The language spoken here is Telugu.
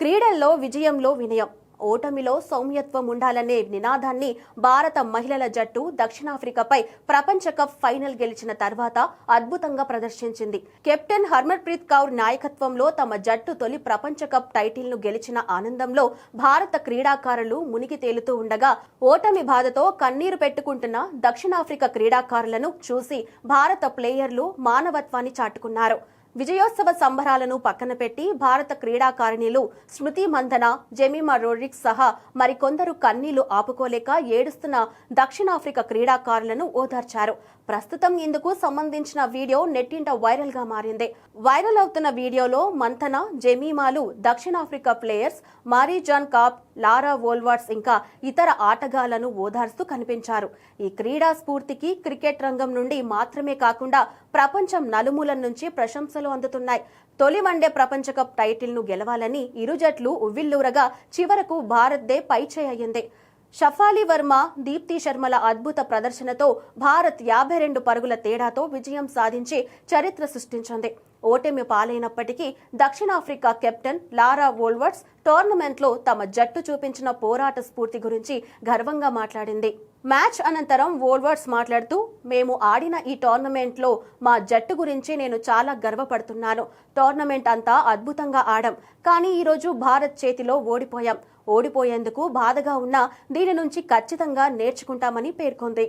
క్రీడల్లో విజయంలో వినయం, ఓటమిలో సౌమ్యత్వం ఉండాలనే నినాదాన్ని భారత మహిళల జట్టు దక్షిణాఫ్రికాపై ప్రపంచ కప్ ఫైనల్ గెలిచిన తర్వాత అద్భుతంగా ప్రదర్శించింది. కెప్టెన్ హర్మన్ప్రీత్ కౌర్ నాయకత్వంలో తమ జట్టు తొలి ప్రపంచ కప్ టైటిల్ను గెలిచిన ఆనందంలో భారత క్రీడాకారులు మునిగి తేలుతూ ఉండగా, ఓటమి బాధతో కన్నీరు పెట్టుకుంటున్న దక్షిణాఫ్రికా క్రీడాకారులను చూసి భారత ప్లేయర్లు మానవత్వాన్ని చాటుకున్నారు. విజయోత్సవ సంబరాలను పక్కన పెట్టి భారత క్రీడాకారిణులు స్మృతి మందన, జెమిమా రోడ్రిగ్స్ సహా మరికొందరు కన్నీళ్లు ఆపుకోలేక ఏడుస్తున్న దక్షిణాఫ్రికా క్రీడాకారులను ఓదార్చారు. ప్రస్తుతం ఇందుకు సంబంధించిన వీడియో నెట్టింట వైరల్ గా మారింది. వైరల్ అవుతున్న వీడియోలో మంతన, జెమిమాలు దక్షిణాఫ్రికా ప్లేయర్స్ మారీజాన్ కాప్, లారా వోల్వర్ట్స్ ఇంకా ఇతర ఆటగాళ్లను ఓదార్స్తూ కనిపించారు. ఈ క్రీడా స్ఫూర్తికి క్రికెట్ రంగం నుండి మాత్రమే కాకుండా ప్రపంచం నలుమూలల నుంచి ప్రశంసలు అందుతున్నాయి. తొలి వన్డే ప్రపంచ కప్ టైటిల్ ను గెలవాలని ఇరు జట్లు ఉవ్విళ్లూరగా చివరకు భారత్దే పైచేయి అయ్యింది. షఫాలి వర్మ, దీప్తి శర్మల అద్భుత ప్రదర్శనతో భారత్ 52 పరుగుల తేడాతో విజయం సాధించి చరిత్ర సృష్టించింది. ఓటమి పాలైనప్పటికీ దక్షిణాఫ్రికా కెప్టెన్ లారా వోల్వర్ట్స్ టోర్నమెంట్లో తమ జట్టు చూపించిన పోరాట స్ఫూర్తి గురించి గర్వంగా మాట్లాడింది. మ్యాచ్ అనంతరం వోల్వర్ట్స్ మాట్లాడుతూ, మేము ఆడిన ఈ టోర్నమెంట్లో మా జట్టు గురించి నేను చాలా గర్వపడుతున్నాను. టోర్నమెంట్ అంతా అద్భుతంగా ఆడాం, కానీ ఈరోజు భారత్ చేతిలో ఓడిపోయాం. ఓడిపోయేందుకు బాధగా ఉన్నా దీని నుంచి ఖచ్చితంగా నేర్చుకుంటామని పేర్కొంది.